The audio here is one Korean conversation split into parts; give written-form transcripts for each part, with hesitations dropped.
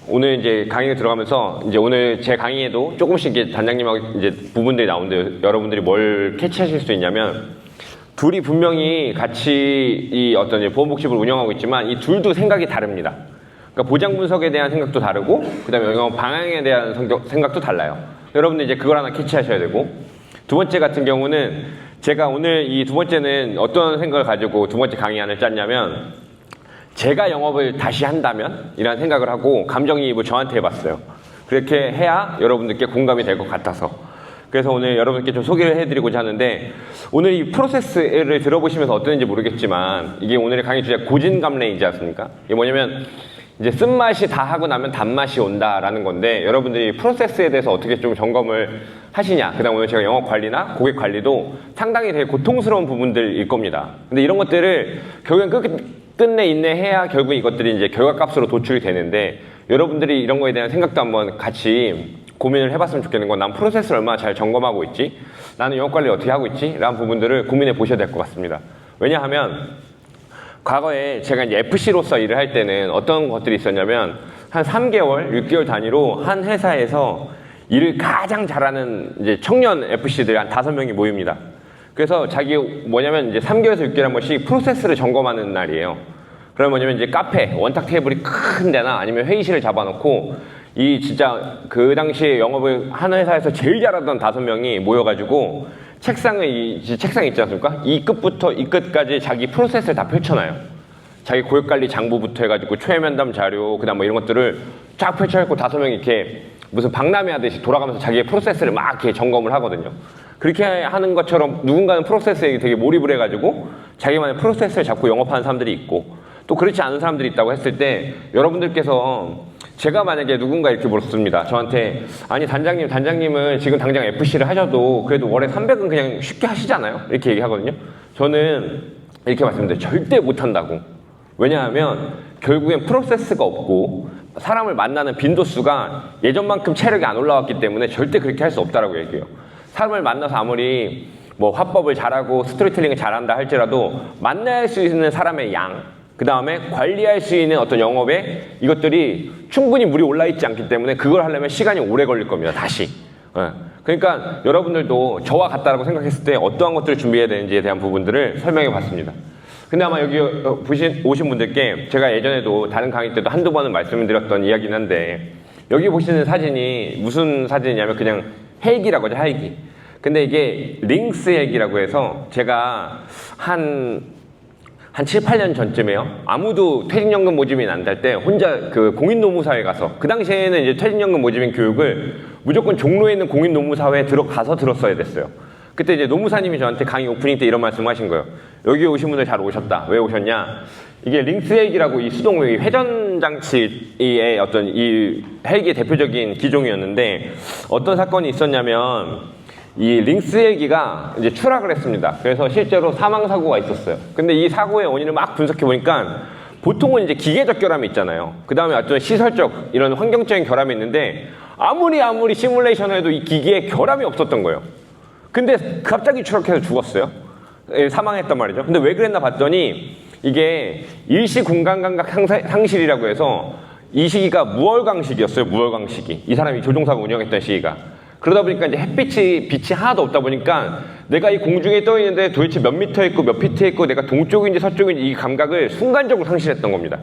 오늘 이제 강의에 들어가면서 이제 오늘 제 강의에도 조금씩 이제 단장님하고 이제 부분들이 나오는데 여러분들이 뭘 캐치하실 수 있냐면 둘이 분명히 같이 이 어떤 이제 보험복지부를 운영하고 있지만 이 둘도 생각이 다릅니다. 그러니까 보장 분석에 대한 생각도 다르고 그다음에 영업 방향에 대한 생각도 달라요. 여러분들 이제 그걸 하나 캐치하셔야 되고 두 번째 같은 경우는 제가 오늘 이 두 번째는 어떤 생각을 가지고 두 번째 강의안을 짰냐면 제가 영업을 다시 한다면 이라는 생각을 하고 감정이입을 저한테 해봤어요. 그렇게 해야 여러분들께 공감이 될 것 같아서 그래서 오늘 여러분께 좀 소개를 해드리고자 하는데 오늘 이 프로세스를 들어보시면서 어땠는지 모르겠지만 이게 오늘의 강의 주제가 고진감래이지 않습니까? 이게 뭐냐면 이제 쓴맛이 다 하고 나면 단맛이 온다라는 건데 여러분들이 프로세스에 대해서 어떻게 좀 점검을 하시냐 그 다음 오늘 제가 영업 관리나 고객 관리도 상당히 되게 고통스러운 부분들일 겁니다. 근데 이런 것들을 결국엔 끝내 인내해야 결국 이것들이 이제 결과값으로 도출이 되는데 여러분들이 이런 거에 대한 생각도 한번 같이 고민을 해봤으면 좋겠는 건 난 프로세스를 얼마나 잘 점검하고 있지? 나는 영업 관리를 어떻게 하고 있지? 라는 부분들을 고민해 보셔야 될 것 같습니다. 왜냐하면 과거에 제가 이제 FC로서 일을 할 때는 어떤 것들이 있었냐면 한 3개월, 6개월 단위로 한 회사에서 일을 가장 잘하는 이제 청년 FC들이 한 5명이 모입니다. 그래서 자기 뭐냐면 이제 3개월에서 6개월에 한 번씩 프로세스를 점검하는 날이에요. 그러면 뭐냐면 이제 카페, 원탁 테이블이 큰 데나 아니면 회의실을 잡아놓고 이 진짜 그 당시에 영업을 한 회사에서 제일 잘하던 5명이 모여가지고 책상 있지 않습니까? 이 끝부터 이 끝까지 자기 프로세스를 다 펼쳐놔요. 자기 고객관리 장부부터 해가지고 최면담 자료, 그 다음 뭐 이런 것들을 쫙 펼쳐놓고 5명이 이렇게 무슨 박람회 하듯이 돌아가면서 자기의 프로세스를 막 이렇게 점검을 하거든요. 그렇게 하는 것처럼 누군가는 프로세스에 되게 몰입을 해가지고 자기만의 프로세스를 잡고 영업하는 사람들이 있고 또 그렇지 않은 사람들이 있다고 했을 때 여러분들께서 제가 만약에 누군가 이렇게 물었습니다. 저한테 아니 단장님은 지금 당장 FC를 하셔도 그래도 월에 300은 그냥 쉽게 하시잖아요? 이렇게 얘기하거든요. 저는 이렇게 말씀드려요. 절대 못한다고. 왜냐하면 결국엔 프로세스가 없고 사람을 만나는 빈도수가 예전만큼 체력이 안 올라왔기 때문에 절대 그렇게 할 수 없다라고 얘기해요. 사람을 만나서 아무리 뭐 화법을 잘하고 스토리텔링을 잘한다 할지라도 만날 수 있는 사람의 양 그 다음에 관리할 수 있는 어떤 영업에 이것들이 충분히 물이 올라있지 않기 때문에 그걸 하려면 시간이 오래 걸릴 겁니다. 다시. 그러니까 여러분들도 저와 같다라고 생각했을 때 어떠한 것들을 준비해야 되는지에 대한 부분들을 설명해 봤습니다. 근데 아마 여기 오신 분들께 제가 예전에도 다른 강의 때도 한두 번은 말씀드렸던 이야기긴 한데 여기 보시는 사진이 무슨 사진이냐면 그냥 헬기라고 하죠. 헬기. 근데 이게 링스 헬기라고 해서 제가 한 7, 8년 전쯤에요. 아무도 퇴직연금 모집인 안 될 때 혼자 그 공인노무사에 가서 그 당시에는 이제 퇴직연금 모집인 교육을 무조건 종로에 있는 공인노무사에 들어가서 들었어야 됐어요. 그때 이제 노무사님이 저한테 강의 오프닝 때 이런 말씀 하신 거예요. 여기 오신 분들 잘 오셨다. 왜 오셨냐? 이게 링스 헬기라고 이 수동 회전장치의 어떤 이 헬기의 대표적인 기종이었는데 어떤 사건이 있었냐면 이 링스 헬기가 이제 추락을 했습니다. 그래서 실제로 사망사고가 있었어요. 근데 이 사고의 원인을 막 분석해보니까 보통은 이제 기계적 결함이 있잖아요. 그 다음에 어떤 시설적 이런 환경적인 결함이 있는데 아무리 시뮬레이션을 해도 이 기계에 결함이 없었던 거예요. 근데 갑자기 추락해서 죽었어요. 사망했단 말이죠. 근데 왜 그랬나 봤더니 이게 일시 공간감각 상실이라고 해서 이 시기가 무월광시기였어요. 무월광시기. 이 사람이 조종사가 운영했던 시기가. 그러다 보니까 이제 빛이 하나도 없다 보니까 내가 이 공중에 떠 있는데 도대체 몇 미터 있고 몇 피트에 있고 내가 동쪽인지 서쪽인지 이 감각을 순간적으로 상실했던 겁니다.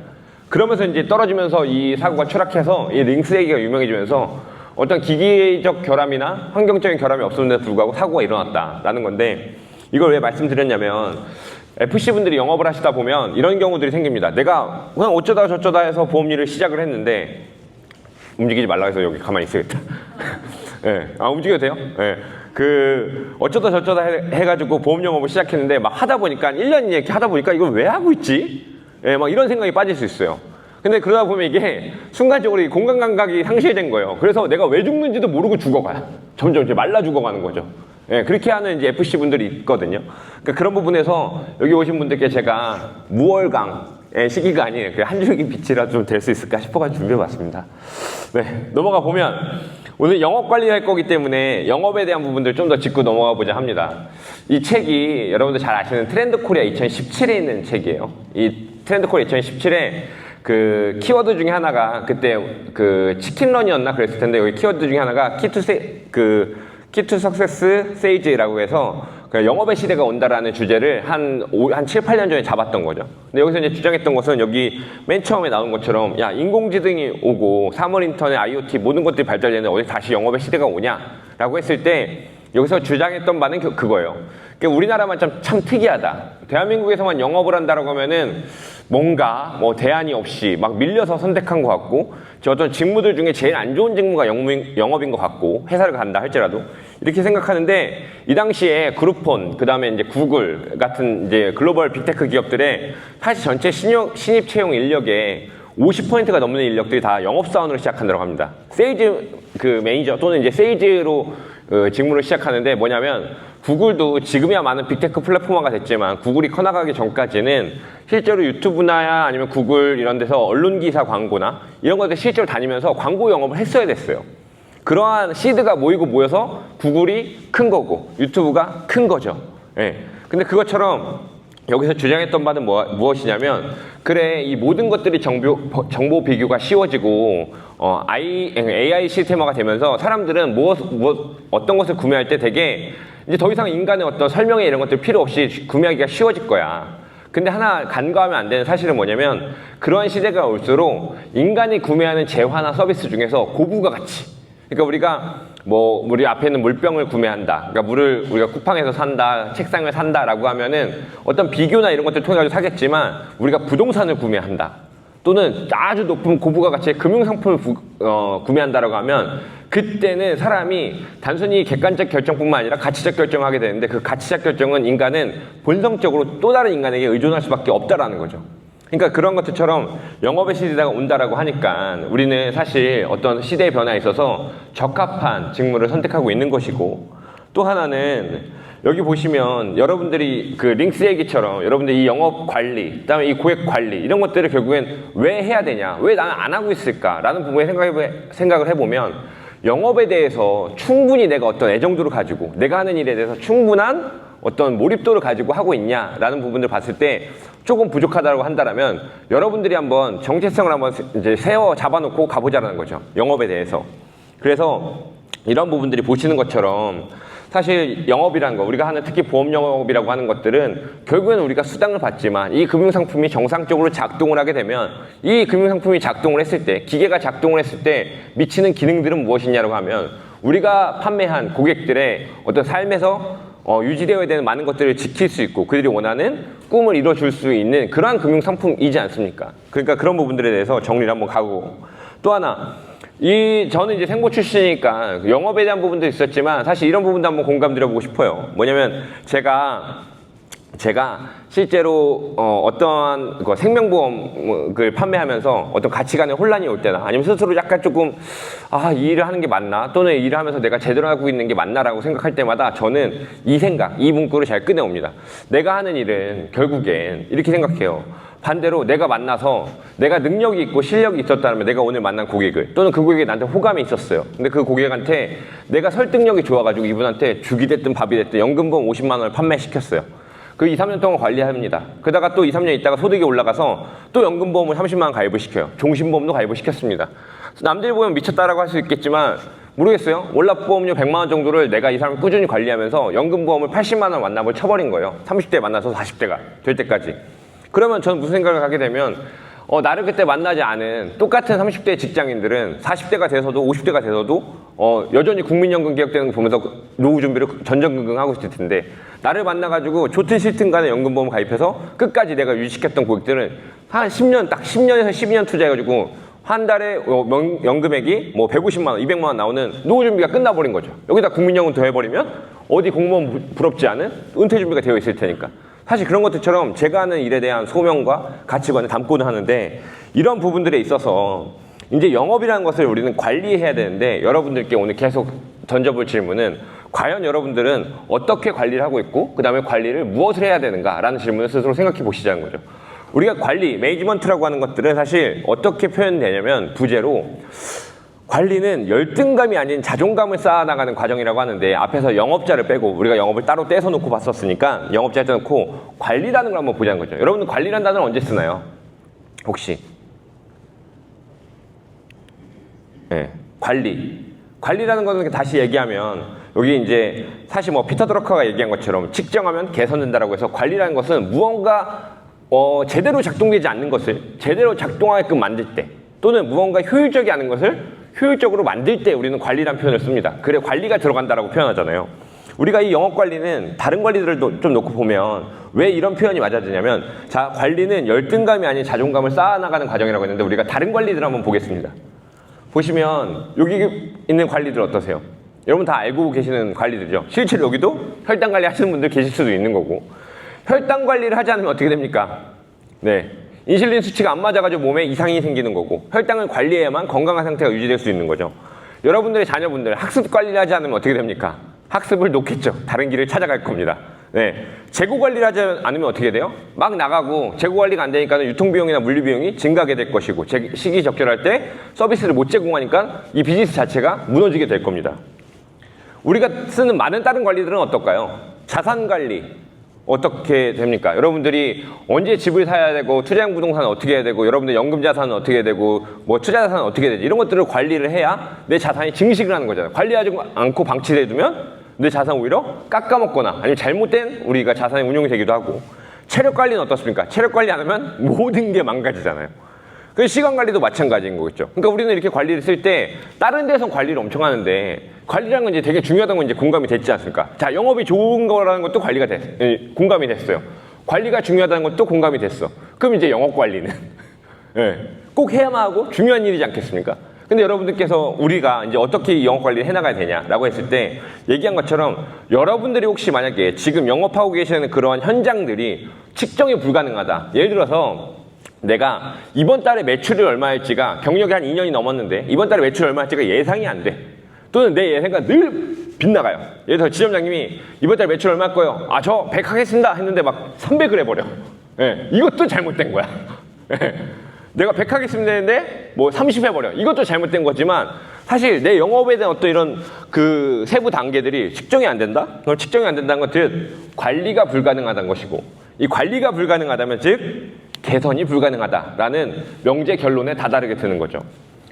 그러면서 이제 떨어지면서 이 사고가 추락해서 이 링스 헬기가 유명해지면서 어떤 기계적 결함이나 환경적인 결함이 없었는데도 불구하고 사고가 일어났다라는 건데 이걸 왜 말씀드렸냐면 FC분들이 영업을 하시다 보면 이런 경우들이 생깁니다. 내가 그냥 어쩌다 저쩌다 해서 보험 일을 시작을 했는데 움직이지 말라 해서 여기 가만히 있어야겠다. 예, 움직여도 돼요? 예. 어쩌다 저쩌다 해가지고 보험 영업을 시작했는데 막 하다 보니까 1년 이렇게 하다 보니까 이걸 왜 하고 있지? 예, 막 이런 생각이 빠질 수 있어요. 근데 그러다 보면 이게 순간적으로 이 공간 감각이 상실된 거예요. 그래서 내가 왜 죽는지도 모르고 죽어가요. 점점 이제 말라 죽어가는 거죠. 예, 그렇게 하는 이제 FC 분들이 있거든요. 그러니까 그런 부분에서 여기 오신 분들께 제가 무월강 시기가 아니에요. 한 줄기 빛이라도 좀 될 수 있을까 싶어가지고 준비해봤습니다. 네, 넘어가 보면 오늘 영업 관리할 거기 때문에 영업에 대한 부분들 좀 더 짚고 넘어가 보자 합니다. 이 책이 여러분들 잘 아시는 트렌드 코리아 2017에 있는 책이에요. 이 트렌드 코리아 2017에 그 키워드 중에 하나가 그때 그 치킨런이었나 그랬을 텐데 여기 키워드 중에 하나가 키투 석세스 세이지라고 해서 그 영업의 시대가 온다라는 주제를 한 7, 8년 전에 잡았던 거죠. 근데 여기서 이제 주장했던 것은 여기 맨 처음에 나온 것처럼 야 인공지능이 오고 사물 인터넷, IoT 모든 것들이 발달되는데 어디 다시 영업의 시대가 오냐라고 했을 때 여기서 주장했던 바는 그거예요. 그러니까 우리나라만 참 특이하다. 대한민국에서만 영업을 한다라고 하면은 뭔가 뭐 대안이 없이 막 밀려서 선택한 것 같고 저 어떤 직무들 중에 제일 안 좋은 직무가 영업인 것 같고 회사를 간다 할지라도 이렇게 생각하는데 이 당시에 그룹폰 그다음에 이제 구글 같은 이제 글로벌 빅테크 기업들의 사실 전체 신입 채용 인력의 50%가 넘는 인력들이 다 영업사원으로 시작한다고 합니다. 세일즈 그 매니저 또는 이제 세일즈로 직무를 시작하는데 뭐냐면 구글도 지금이야 많은 빅테크 플랫폼화가 됐지만 구글이 커나가기 전까지는 실제로 유튜브나 아니면 구글 이런 데서 언론기사 광고나 이런 것들 실제로 다니면서 광고 영업을 했어야 됐어요. 그러한 시드가 모여서 구글이 큰 거고 유튜브가 큰 거죠. 예. 근데 그것처럼 여기서 주장했던 바는 무엇이냐면 그래 이 모든 것들이 정보 비교가 쉬워지고 AI 시스템화가 되면서 사람들은 어떤 것을 구매할 때 되게 이제 더 이상 인간의 어떤 설명에 이런 것들 필요 없이 구매하기가 쉬워질 거야. 근데 하나 간과하면 안 되는 사실은 뭐냐면 그러한 시대가 올수록 인간이 구매하는 재화나 서비스 중에서 고부가 가치, 그러니까 우리가 우리 앞에 있는 물병을 구매한다. 그러니까 물을 우리가 쿠팡에서 산다, 책상을 산다라고 하면은 어떤 비교나 이런 것들을 통해 가지고 사겠지만 우리가 부동산을 구매한다. 또는 아주 높은 고부가 가치의 금융상품을 구매한다라고 하면 그때는 사람이 단순히 객관적 결정뿐만 아니라 가치적 결정을 하게 되는데 그 가치적 결정은 인간은 본성적으로 또 다른 인간에게 의존할 수밖에 없다라는 거죠. 그러니까 그런 것들처럼 영업의 시대가 온다라고 하니까 우리는 사실 어떤 시대의 변화에 있어서 적합한 직무를 선택하고 있는 것이고 또 하나는 여기 보시면 여러분들이 그 링스 얘기처럼 여러분들이 이 영업 관리, 그다음에 이 고객 관리 이런 것들을 결국엔 왜 해야 되냐, 왜 나는 안 하고 있을까라는 부분에 생각을 해보면 영업에 대해서 충분히 내가 어떤 애정도를 가지고 내가 하는 일에 대해서 충분한 어떤 몰입도를 가지고 하고 있냐라는 부분을 봤을 때 조금 부족하다고 한다면 여러분들이 한번 정체성을 한번 이제 잡아놓고 가보자라는 거죠. 영업에 대해서. 그래서 이런 부분들이 보시는 것처럼 사실 영업이라는 거, 우리가 하는 특히 보험 영업이라고 하는 것들은 결국에는 우리가 수당을 받지만 이 금융상품이 정상적으로 작동을 하게 되면 이 금융상품이 작동을 했을 때, 기계가 작동을 했을 때 미치는 기능들은 무엇이냐고 하면 우리가 판매한 고객들의 어떤 삶에서 유지되어야 되는 많은 것들을 지킬 수 있고 그들이 원하는 꿈을 이뤄줄 수 있는 그러한 금융상품이지 않습니까? 그러니까 그런 부분들에 대해서 정리를 한번 가고 또 하나 저는 이제 생보 출신이니까 영업에 대한 부분도 있었지만 사실 이런 부분도 한번 공감 드려보고 싶어요. 뭐냐면 제가 실제로 어떠한 생명보험을 판매하면서 어떤 가치관의 혼란이 올 때나 아니면 스스로 약간 조금 이 일을 하는 게 맞나 또는 이 일을 하면서 내가 제대로 하고 있는 게 맞나라고 생각할 때마다 저는 이 문구를 잘 꺼내옵니다. 내가 하는 일은 결국엔 이렇게 생각해요. 반대로 내가 만나서 내가 능력이 있고 실력이 있었다면 내가 오늘 만난 고객을 또는 그 고객이 나한테 호감이 있었어요. 근데 그 고객한테 내가 설득력이 좋아가지고 이분한테 죽이 됐든 밥이 됐든 연금보험 50만 원을 판매시켰어요. 그 2, 3년 동안 관리합니다. 그러다가 또 2, 3년 있다가 소득이 올라가서 또 연금보험을 30만 원 가입을 시켜요. 종신보험도 가입을 시켰습니다. 남들이 보면 미쳤다라고 할 수 있겠지만 모르겠어요. 월납보험료 100만 원 정도를 내가 이 사람을 꾸준히 관리하면서 연금보험을 80만 원 완납을 쳐버린 거예요. 30대에 만나서 40대가 될 때까지. 그러면 저는 무슨 생각을 하게 되면 나를 그때 만나지 않은 똑같은 30대 직장인들은 40대가 돼서도 50대가 돼서도 여전히 국민연금 개혁되는 거 보면서 노후 준비를 전전긍긍하고 있을 텐데 나를 만나가지고 좋든 싫든 간에 연금보험 가입해서 끝까지 내가 유지시켰던 고객들은 한 10년 딱 10년에서 12년 투자해가지고 한 달에 연금액이 150만 원, 200만 원 나오는 노후 준비가 끝나버린 거죠. 여기다 국민연금 더해버리면 어디 공무원 부럽지 않은 은퇴 준비가 되어 있을 테니까. 사실 그런 것들처럼 제가 하는 일에 대한 소명과 가치관을 담고는 하는데 이런 부분들에 있어서 이제 영업이라는 것을 우리는 관리해야 되는데 여러분들께 오늘 계속 던져볼 질문은 과연 여러분들은 어떻게 관리를 하고 있고 그 다음에 관리를 무엇을 해야 되는가라는 질문을 스스로 생각해 보시자는 거죠. 우리가 매니지먼트라고 하는 것들은 사실 어떻게 표현되냐면 부제로 관리는 열등감이 아닌 자존감을 쌓아나가는 과정이라고 하는데 앞에서 영업자를 빼고 우리가 영업을 따로 떼서 놓고 봤었으니까 영업자를 떼놓고 관리라는 걸 한번 보자는 거죠. 여러분들 관리라는 단어를 언제 쓰나요? 혹시? 예, 관리라는 거는 다시 얘기하면 여기 이제 사실 뭐 피터 드러커가 얘기한 것처럼 측정하면 개선된다라고 해서 관리라는 것은 무언가 제대로 작동되지 않는 것을 제대로 작동하게끔 만들 때 또는 무언가 효율적이 않은 것을 효율적으로 만들 때 우리는 관리라는 표현을 씁니다. 그래 관리가 들어간다라고 표현하잖아요. 우리가 이 영업 관리는 다른 관리들을 좀 놓고 보면 왜 이런 표현이 맞아지냐면 자 관리는 열등감이 아닌 자존감을 쌓아나가는 과정이라고 했는데 우리가 다른 관리들 한번 보겠습니다. 보시면 여기 있는 관리들 어떠세요? 여러분 다 알고 계시는 관리들이죠. 실제로 여기도 혈당 관리 하시는 분들 계실 수도 있는 거고 혈당 관리를 하지 않으면 어떻게 됩니까? 네, 인슐린 수치가 안 맞아가지고 몸에 이상이 생기는 거고 혈당을 관리해야만 건강한 상태가 유지될 수 있는 거죠. 여러분들의 자녀분들 학습 관리를 하지 않으면 어떻게 됩니까? 학습을 놓겠죠. 다른 길을 찾아갈 겁니다. 네, 재고 관리를 하지 않으면 어떻게 돼요? 막 나가고 재고 관리가 안 되니까 유통비용이나 물류비용이 증가하게 될 것이고 시기적절할 때 서비스를 못 제공하니까 이 비즈니스 자체가 무너지게 될 겁니다. 우리가 쓰는 많은 다른 관리들은 어떨까요? 자산 관리 어떻게 됩니까? 여러분들이 언제 집을 사야 되고 투자형 부동산은 어떻게 해야 되고 여러분들 연금 자산은 어떻게 해야 되고 뭐 투자 자산은 어떻게 해야 되지 이런 것들을 관리를 해야 내 자산이 증식을 하는 거잖아요. 관리하지 않고 방치해 두면 내 자산 오히려 깎아먹거나 아니면 잘못된 우리가 자산의 운용이 되기도 하고 체력 관리는 어떻습니까? 체력 관리 안 하면 모든 게 망가지잖아요. 그래서 시간 관리도 마찬가지인 거겠죠. 그러니까 우리는 이렇게 관리를 쓸 때 다른 데선 관리를 엄청 하는데 관리라는 건 이제 되게 중요하다는 건 이제 공감이 됐지 않습니까? 자, 영업이 좋은 거라는 것도 공감이 됐어요. 관리가 중요하다는 것도 공감이 됐어. 그럼 이제 영업 관리는 네, 꼭 해야만 하고 중요한 일이지 않겠습니까? 근데 여러분들께서 우리가 이제 어떻게 이 영업 관리를 해나가야 되냐라고 했을 때 얘기한 것처럼 여러분들이 혹시 만약에 지금 영업하고 계시는 그러한 현장들이 측정이 불가능하다. 예를 들어서 내가 이번 달에 매출이 얼마일지가 경력이 한 2년이 넘었는데 이번 달에 매출이 얼마일지가 예상이 안 돼. 또는 내 예상과 늘 빗나가요. 예를 들어 지점장님이 이번 달에 매출 얼마일 거예요? 아, 저 100 하겠습니다 했는데 막 300을 해버려. 네, 이것도 잘못된 거야. 네. 내가 100 하겠습니다 했는데 뭐 30 해버려. 이것도 잘못된 거지만 사실 내 영업에 대한 어떤 이런 그 세부 단계들이 측정이 안 된다? 그럼 측정이 안 된다는 것은 관리가 불가능하다는 것이고 이 관리가 불가능하다면 즉 개선이 불가능하다라는 명제 결론에 다다르게 드는 거죠.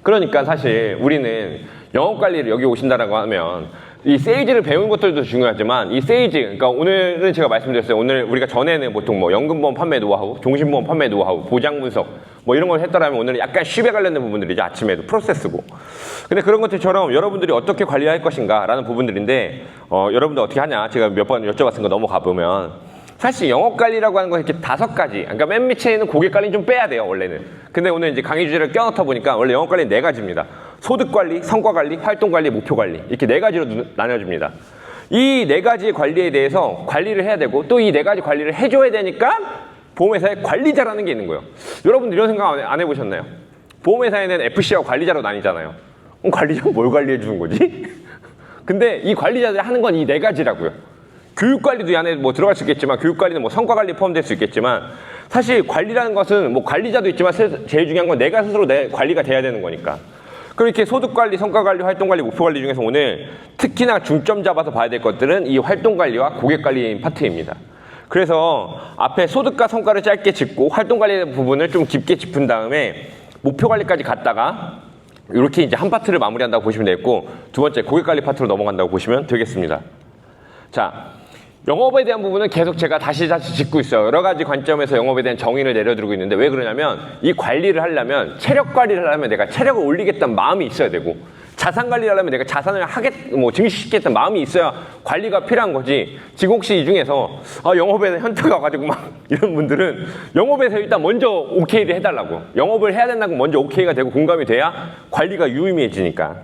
그러니까 사실 우리는 영업관리를 여기 오신다라고 하면 이 세일즈를 배우는 것들도 중요하지만 이 세일즈, 그러니까 오늘은 제가 말씀드렸어요. 오늘 우리가 전에는 보통 뭐 연금보험 판매 노하우, 종신보험 판매 노하우, 보장 분석 뭐 이런 걸 했더라면 오늘은 약간 쉽에 관련된 부분들이죠. 아침에도 프로세스고. 근데 그런 것들처럼 여러분들이 어떻게 관리할 것인가 라는 부분들인데 여러분들 어떻게 하냐 제가 몇 번 여쭤봤으니까 넘어가 보면 사실 영업관리라고 하는 건 이렇게 5가지. 그러니까 맨 밑에 있는 고객관리는 좀 빼야 돼요, 원래는. 근데 오늘 이제 강의 주제를 껴넣다 보니까 원래 영업관리는 4가지입니다. 소득관리, 성과관리, 활동관리, 목표관리. 이렇게 4가지로 나눠집니다. 이 4가지의 관리에 대해서 관리를 해야 되고 또 이 4가지 관리를 해줘야 되니까 보험회사에 관리자라는 게 있는 거예요. 여러분들 이런 생각 안 해보셨나요? 보험회사에는 FC와 관리자로 나뉘잖아요. 그럼 관리자는 뭘 관리해 주는 거지? 근데 이 관리자들이 하는 건 이 4가지라고요. 교육관리도 이 안에 뭐 들어갈 수 있겠지만 교육관리는 뭐 성과관리 포함될 수 있겠지만 사실 관리라는 것은 뭐 관리자도 있지만 제일 중요한 건 내가 스스로 내 관리가 돼야 되는 거니까. 그럼 이렇게 소득관리, 성과관리, 활동관리, 목표관리 중에서 오늘 특히나 중점 잡아서 봐야 될 것들은 이 활동관리와 고객관리인 파트입니다. 그래서 앞에 소득과 성과를 짧게 짚고 활동관리 부분을 좀 깊게 짚은 다음에 목표관리까지 갔다가 이렇게 이제 한 파트를 마무리한다고 보시면 되겠고 두 번째 고객관리 파트로 넘어간다고 보시면 되겠습니다. 자, 영업에 대한 부분은 계속 제가 다시 짚고 있어요. 여러 가지 관점에서 영업에 대한 정의를 내려드리고 있는데 왜 그러냐면 이 관리를 하려면 체력 관리를 하려면 내가 체력을 올리겠다는 마음이 있어야 되고 자산 관리를 하려면 내가 자산을 증식시키겠다는 마음이 있어야 관리가 필요한 거지. 지금 혹시 이 중에서 영업에 현타가 와가지고 막 이런 분들은 영업에서 일단 먼저 오케이를 해달라고. 영업을 해야 된다고 먼저 오케이가 되고 공감이 돼야 관리가 유의미해지니까.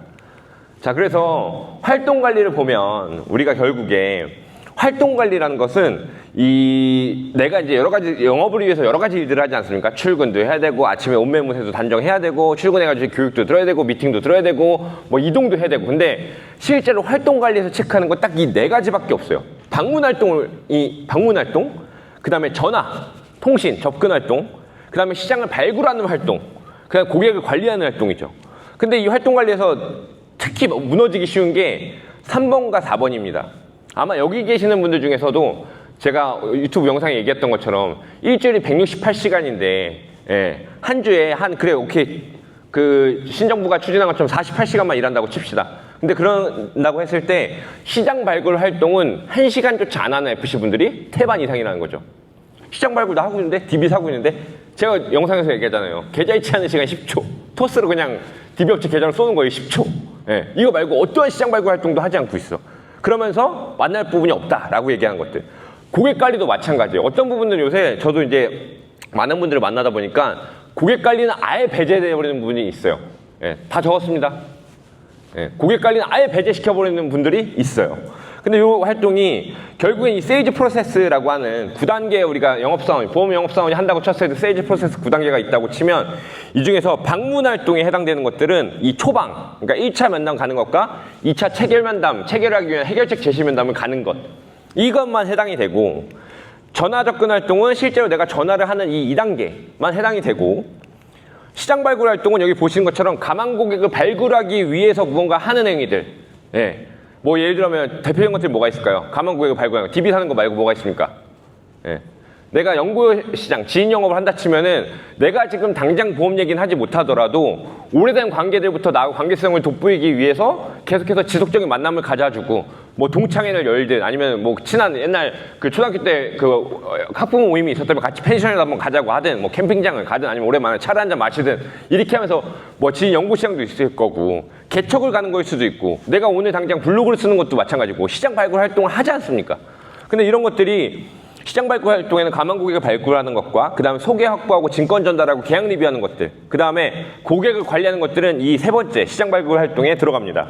자, 그래서 활동 관리를 보면 우리가 결국에 활동 관리라는 것은 내가 이제 여러 가지 영업을 위해서 여러 가지 일들을 하지 않습니까? 출근도 해야 되고 아침에 옷매무새도 단정해야 되고 출근해가지고 교육도 들어야 되고 미팅도 들어야 되고 뭐 이동도 해야 되고 근데 실제로 활동 관리에서 체크하는 건 딱 이 4가지밖에 없어요. 방문 활동, 그 다음에 전화, 통신, 접근 활동, 그 다음에 시장을 발굴하는 활동, 그 다음에 고객을 관리하는 활동이죠. 근데 이 활동 관리에서 특히 무너지기 쉬운 게 3번과 4번입니다. 아마 여기 계시는 분들 중에서도 제가 유튜브 영상에 얘기했던 것처럼 일주일이 168시간인데 한 주에 그래 오케이 그 신정부가 추진한 것처럼 48시간만 일한다고 칩시다. 근데 그런다고 했을 때 시장 발굴 활동은 1시간조차 안 하는 FC분들이 태반 이상이라는 거죠. 시장 발굴 다 하고 있는데 DB 사고 있는데 제가 영상에서 얘기하잖아요. 계좌 이체하는 시간 10초. 토스로 그냥 DB 업체 계좌로 쏘는 거예요. 10초. 예, 이거 말고 어떠한 시장 발굴 활동도 하지 않고 있어. 그러면서 만날 부분이 없다라고 얘기하는 것들. 고객 관리도 마찬가지예요. 어떤 부분들은 요새 저도 이제 많은 분들을 만나다 보니까 고객 관리는 아예 배제되어 버리는 부분이 있어요. 예, 다 적었습니다. 예, 고객 관리는 아예 배제시켜 버리는 분들이 있어요. 근데 이 활동이 결국엔 이 세일즈 프로세스라고 하는 9단계 우리가 영업사원, 보험 영업사원이 한다고 쳤을 때 세일즈 프로세스 9단계가 있다고 치면 이 중에서 방문 활동에 해당되는 것들은 이 초방, 그러니까 1차 면담 가는 것과 2차 체결 면담, 체결하기 위한 해결책 제시 면담을 가는 것, 이것만 해당이 되고, 전화 접근 활동은 실제로 내가 전화를 하는 이 2단계만 해당이 되고, 시장 발굴 활동은 여기 보시는 것처럼 가망 고객을 발굴하기 위해서 무언가 하는 행위들. 예. 뭐 예를 들면 대표적인 것들이 뭐가 있을까요? 가망 고객을 발굴하는 거. DB 사는 거 말고 뭐가 있습니까? 예. 내가 연구시장, 지인 영업을 한다 치면은 내가 지금 당장 보험 얘기는 하지 못하더라도 오래된 관계들부터 나하고 관계성을 돋보이기 위해서 계속해서 지속적인 만남을 가져주고, 뭐 동창회를 열든 아니면 뭐 친한 옛날 그 초등학교 때 그 학부모 모임이 있었다면 같이 펜션을 한번 가자고 하든, 뭐 캠핑장을 가든 아니면 오랜만에 차를 한잔 마시든 이렇게 하면서 뭐 지인 연구시장도 있을 거고, 개척을 가는 거일 수도 있고, 내가 오늘 당장 블로그를 쓰는 것도 마찬가지고 시장 발굴 활동을 하지 않습니까? 근데 이런 것들이 시장 발굴 활동에는 가망 고객을 발굴하는 것과 그 다음에 소개 확보하고 증권 전달하고 계약 리뷰하는 것들, 그 다음에 고객을 관리하는 것들은 이 세 번째 시장 발굴 활동에 들어갑니다.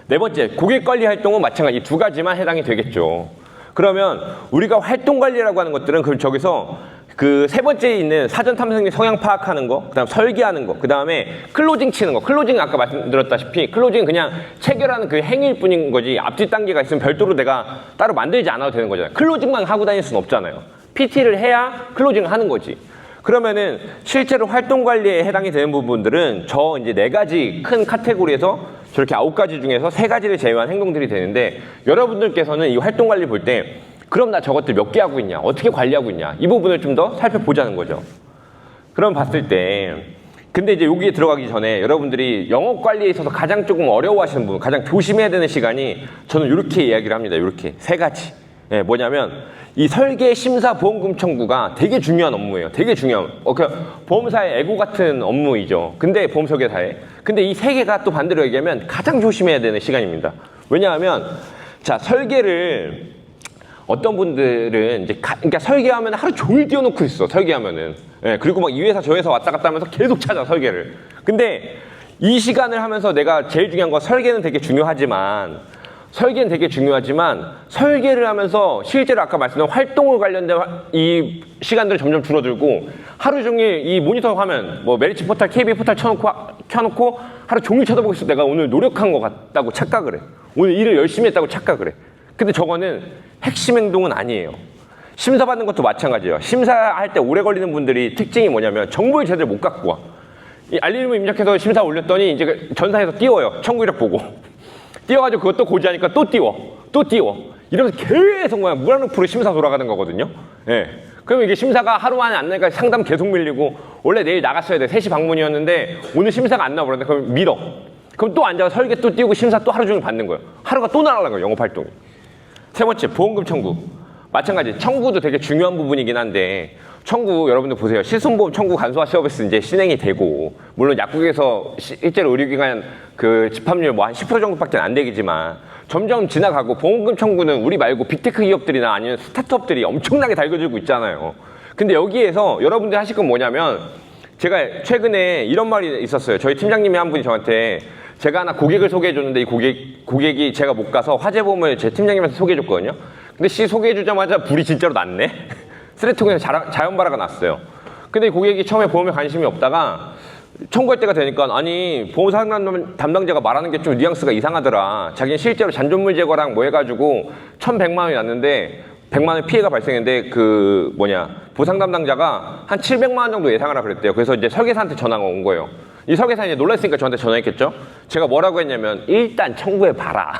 네 번째, 고객 관리 활동은 마찬가지 두 가지만 해당이 되겠죠. 그러면 우리가 활동 관리라고 하는 것들은 그 저기서 그 세 번째에 있는 사전 탐색리 성향 파악하는 거, 그 다음 설계하는 거, 그 다음에 클로징 치는 거. 클로징은 아까 말씀드렸다시피 클로징은 그냥 체결하는 그 행위일 뿐인 거지, 앞뒤 단계가 있으면 별도로 내가 따로 만들지 않아도 되는 거잖아요. 클로징만 하고 다닐 수는 없잖아요. PT를 해야 클로징을 하는 거지. 그러면은 실제로 활동 관리에 해당이 되는 부분들은 저 이제 네 가지 큰 카테고리에서 저렇게 9가지 중에서 3가지를 제외한 행동들이 되는데, 여러분들께서는 이 활동 관리 볼 때 그럼 나 저것들 몇 개 하고 있냐, 어떻게 관리하고 있냐, 이 부분을 좀 더 살펴보자는 거죠. 그럼 봤을 때, 근데 이제 여기에 들어가기 전에 여러분들이 영업 관리에 있어서 가장 조금 어려워하시는 부분, 가장 조심해야 되는 시간이 저는 이렇게 이야기를 합니다. 이렇게 3가지. 예, 뭐냐면 이 설계, 심사, 보험금 청구가 되게 중요한 업무예요. 되게 중요한. 보험사의 에고 같은 업무이죠. 근데 보험 설계사에. 근데 이 3개가 또 반대로 얘기하면 가장 조심해야 되는 시간입니다. 왜냐하면 자, 설계를 어떤 분들은 이제 그러니까 설계하면 하루 종일 띄워놓고 있어. 설계하면은. 예, 그리고 막 이 회사 저 회사 왔다 갔다 하면서 계속 찾아 설계를. 근데 이 시간을 하면서 내가 제일 중요한 건 설계는 되게 중요하지만 설계를 하면서 실제로 아까 말씀드린 활동을 관련된 이 시간들이 점점 줄어들고, 하루 종일 이 모니터 화면, 뭐 메리츠 포탈, KB 포탈 켜놓고 하루 종일 쳐다보고 있어. 내가 오늘 노력한 것 같다고 착각을 해. 오늘 일을 열심히 했다고 착각을 해. 근데 저거는 핵심 행동은 아니에요. 심사받는 것도 마찬가지예요. 심사할 때 오래 걸리는 분들이 특징이 뭐냐면 정보를 제대로 못 갖고 와. 이 알림을 입력해서 심사 올렸더니 이제 전사해서 띄워요. 청구 이력 보고. 띄워가지고 그것도 고지하니까 또 띄워. 이러면서 계속 그냥 무한루프로 심사 돌아가는 거거든요. 예. 그러면 이게 심사가 하루 만에 안 나니까 상담 계속 밀리고, 원래 내일 나갔어야 돼. 3시 방문이었는데 오늘 심사가 안 나와버렸네. 그럼 밀어. 그럼 또 앉아서 설계 또 띄우고 심사 또 하루 종일 받는 거예요. 하루가 또 날아가는 거예요. 영업활동이. 세 번째, 보험금 청구. 마찬가지. 청구도 되게 중요한 부분이긴 한데, 청구 여러분들 보세요. 실손보험 청구 간소화 서비스 이제 진행이 되고, 물론 약국에서 실제로 의료기관 그 집합률 뭐 한 10% 정도밖에 안 되겠지만 점점 지나가고, 보험금 청구는 우리 말고 빅테크 기업들이나 아니면 스타트업들이 엄청나게 달겨들고 있잖아요. 근데 여기에서 여러분들 하실 건 뭐냐면, 제가 최근에 이런 말이 있었어요. 저희 팀장님이 한 분이 저한테, 제가 하나 고객을 소개해 줬는데 이 고객이 제가 못 가서 화재보험을 제 팀장님한테 소개해 줬거든요. 근데 소개해 주자마자 불이 진짜로 났네. 쓰레기통에서 자연발화가 났어요. 근데 이 고객이 처음에 보험에 관심이 없다가 청구할 때가 되니까, 아니 보험 상담 담당자가 말하는 게 좀 뉘앙스가 이상하더라. 자기는 실제로 잔존물 제거랑 뭐 해가지고 1,100만 원이 났는데 100만 원 피해가 발생했는데 보상 담당자가 한 700만 원 정도 예상하라 그랬대요. 그래서 이제 설계사한테 전화가 온 거예요. 이 설계사는 이제 놀랐으니까 저한테 전화했겠죠. 제가 뭐라고 했냐면, 일단 청구해봐라.